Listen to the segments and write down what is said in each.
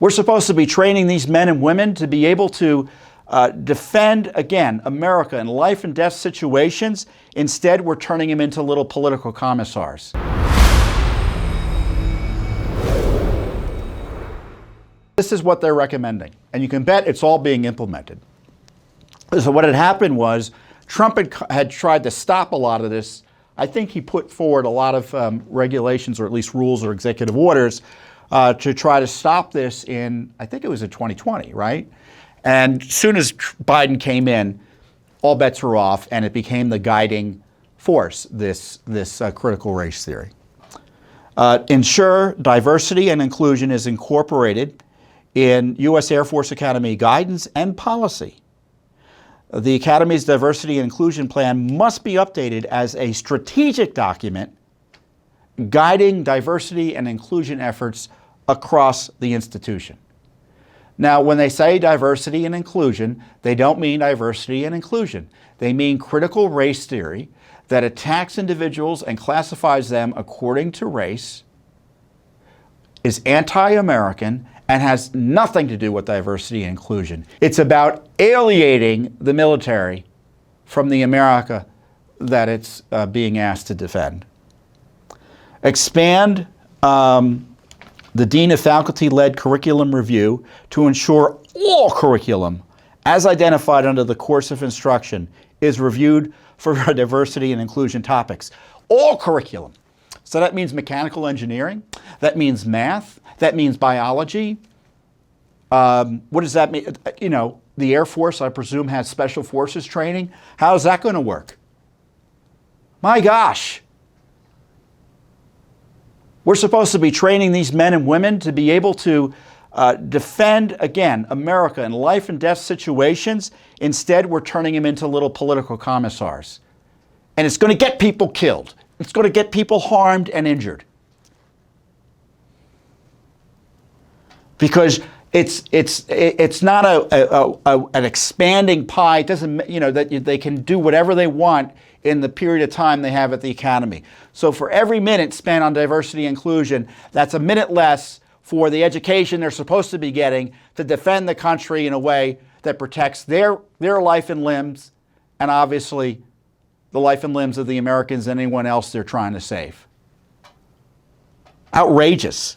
We're supposed to be training these men and women to be able to defend, again, America in life and death situations. Instead, we're turning them into little political commissars. This is what they're recommending, and you can bet it's all being implemented. So what had happened was Trump had tried to stop a lot of this. I think he put forward a lot of regulations, or at least rules or executive orders, to try to stop this in, I think it was in 2020, right? And as soon as Biden came in, all bets were off, and it became the guiding force, this critical race theory. Ensure diversity and inclusion is incorporated in U.S. Air Force Academy guidance and policy. The Academy's diversity and inclusion plan must be updated as a strategic document guiding diversity and inclusion efforts across the institution. Now, when they say diversity and inclusion, they don't mean diversity and inclusion. They mean critical race theory that attacks individuals and classifies them according to race, is anti-American, and has nothing to do with diversity and inclusion. It's about alienating the military from the America that it's being asked to defend. Expand the Dean of Faculty-led curriculum review to ensure all curriculum, as identified under the course of instruction, is reviewed for diversity and inclusion topics. All curriculum. So that means mechanical engineering, that means math, that means biology. What does that mean? You know, the Air Force, I presume, has special forces training. How is that going to work? My gosh. We're supposed to be training these men and women to be able to defend, again, America in life and death situations. Instead, we're turning them into little political commissars. And it's going to get people killed. It's going to get people harmed and injured. Because it's not an expanding pie. It doesn't, you know, that they can do whatever they want in the period of time they have at the Academy. So for every minute spent on diversity and inclusion, that's a minute less for the education they're supposed to be getting to defend the country in a way that protects their life and limbs, and obviously the life and limbs of the Americans and anyone else they're trying to save. Outrageous.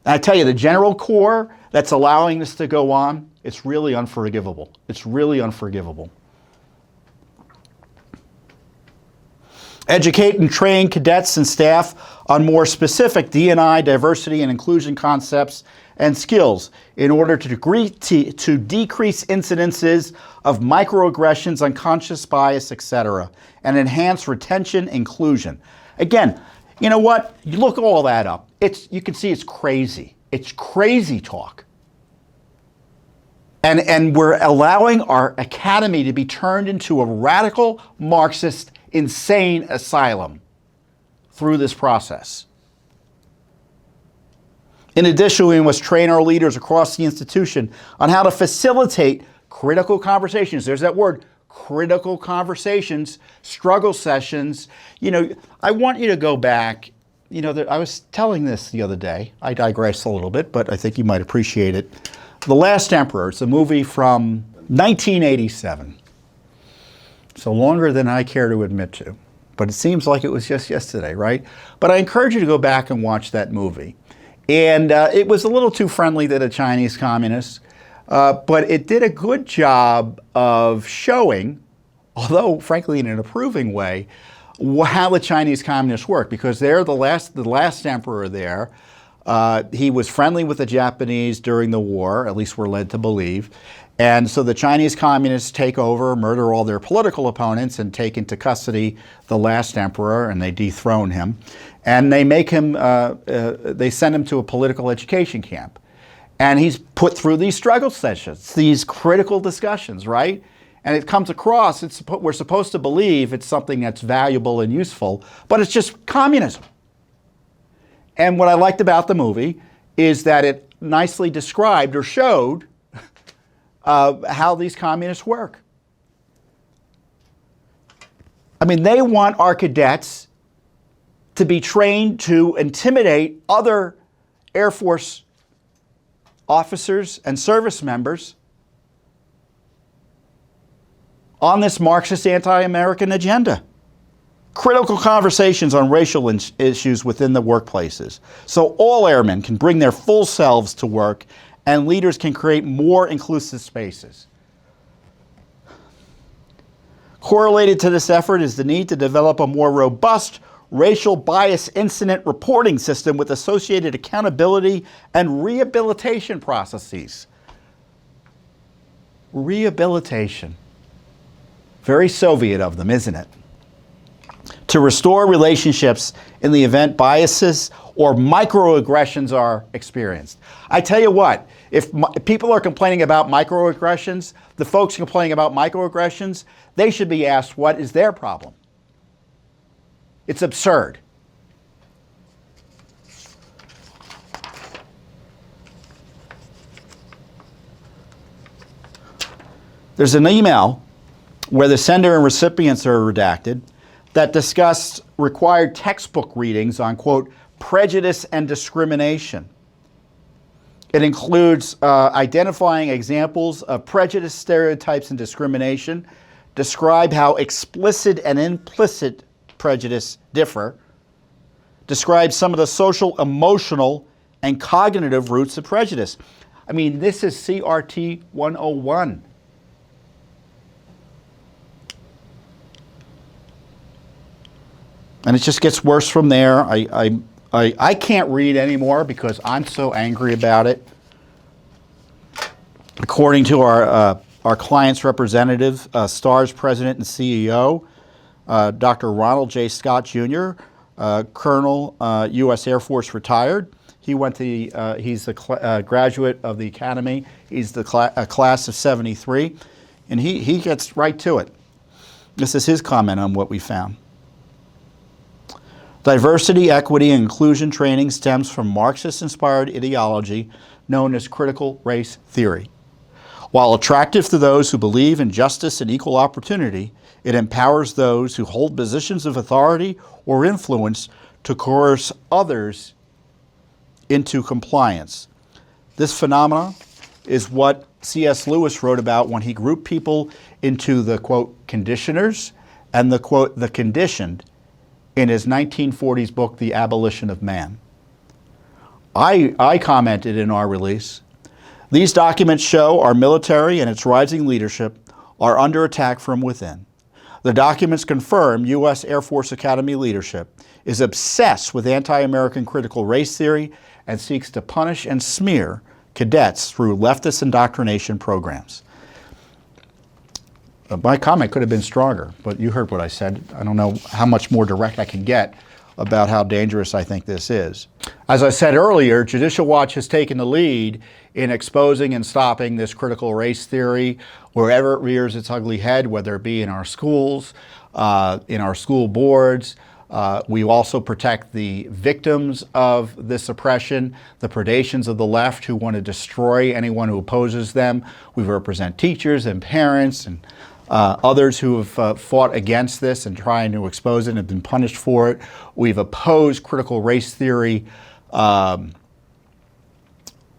And I tell you, the General Corps that's allowing this to go on, it's really unforgivable. It's really unforgivable. Educate and train cadets and staff on more specific D&I, diversity and inclusion concepts and skills in order to decrease incidences of microaggressions, unconscious bias, etc., and enhance retention inclusion. Again, you know what? You look all that up. You can see it's crazy. It's crazy talk. And we're allowing our academy to be turned into a radical Marxist insane asylum through this process. In addition, we must train our leaders across the institution on how to facilitate critical conversations. There's that word, critical conversations, struggle sessions. You know, I want you to go back. You know, I was telling this the other day. I digress a little bit, but I think you might appreciate it. The Last Emperor. It's a movie from 1987. So longer than I care to admit to. But it seems like it was just yesterday, right? But I encourage you to go back and watch that movie. And it was a little too friendly to the Chinese communists, but it did a good job of showing, although frankly in an approving way, how the Chinese communists work, because they're the last emperor there. He was friendly with the Japanese during the war, at least we're led to believe. And so the Chinese communists take over, murder all their political opponents, and take into custody the last emperor, and they dethrone him. And they make him, they send him to a political education camp. And he's put through these struggle sessions, these critical discussions, right? And it comes across, we're supposed to believe it's something that's valuable and useful, but it's just communism. And what I liked about the movie is that it nicely described or showed how these communists work. I mean, they want our cadets to be trained to intimidate other Air Force officers, and service members on this Marxist anti-American agenda. Critical conversations on racial issues within the workplaces, so all airmen can bring their full selves to work and leaders can create more inclusive spaces. Correlated to this effort is the need to develop a more robust racial bias incident reporting system with associated accountability and rehabilitation processes. Rehabilitation. Very Soviet of them, isn't it? To restore relationships in the event biases or microaggressions are experienced. I tell you what, if people are complaining about microaggressions, the folks complaining about microaggressions, they should be asked what is their problem. It's absurd. There's an email where the sender and recipients are redacted that discussed required textbook readings on, quote, prejudice and discrimination. It includes identifying examples of prejudice, stereotypes, and discrimination, describe how explicit and implicit prejudice differ, describe some of the social, emotional, and cognitive roots of prejudice. I mean, this is CRT 101. And it just gets worse from there. I can't read anymore because I'm so angry about it. According to our client's representative, STAR's president and CEO, Dr. Ronald J Scott Jr., Colonel, U.S. Air Force retired. He went to he's a graduate of the Academy. He's the class of 73. And he gets right to it. This is his comment on what we found. Diversity, equity, and inclusion training stems from Marxist-inspired ideology known as critical race theory. While attractive to those who believe in justice and equal opportunity, it empowers those who hold positions of authority or influence to coerce others into compliance. This phenomenon is what C.S. Lewis wrote about when he grouped people into the, quote, conditioners and the, quote, the conditioned in his 1940s book, The Abolition of Man. I commented in our release, these documents show our military and its rising leadership are under attack from within. The documents confirm U.S. Air Force Academy leadership is obsessed with anti-American critical race theory and seeks to punish and smear cadets through leftist indoctrination programs. My comment could have been stronger, but you heard what I said. I don't know how much more direct I can get about how dangerous I think this is. As I said earlier, Judicial Watch has taken the lead in exposing and stopping this critical race theory wherever it rears its ugly head, whether it be in our schools, in our school boards. We also protect the victims of this oppression, the predations of the left who want to destroy anyone who opposes them. We represent teachers and parents and others who have fought against this and trying to expose it and have been punished for it. We've opposed critical race theory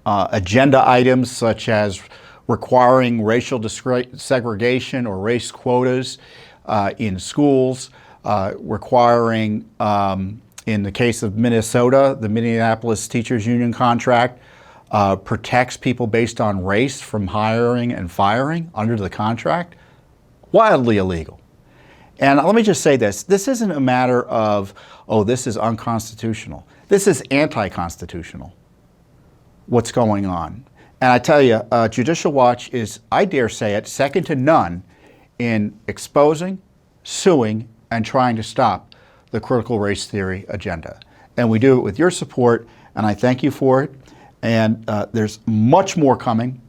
agenda items such as requiring racial segregation or race quotas in schools, requiring, in the case of Minnesota, the Minneapolis Teachers Union contract protects people based on race from hiring and firing under the contract. Wildly illegal. And let me just say this. This isn't a matter of, oh, this is unconstitutional. This is anti-constitutional, what's going on. And I tell you, Judicial Watch is, I dare say it, second to none in exposing, suing, and trying to stop the critical race theory agenda. And we do it with your support, and I thank you for it. And there's much more coming.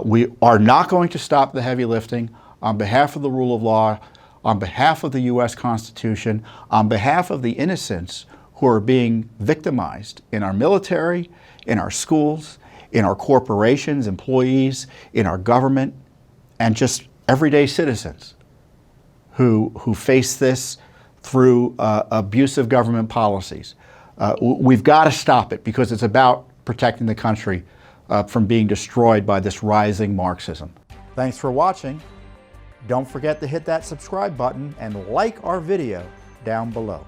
We are not going to stop the heavy lifting. On behalf of the rule of law, on behalf of the U.S. Constitution, on behalf of the innocents who are being victimized in our military, in our schools, in our corporations, employees, in our government, and just everyday citizens who face this through abusive government policies. We've got to stop it because it's about protecting the country from being destroyed by this rising Marxism. Thanks for watching. Don't forget to hit that subscribe button and like our video down below.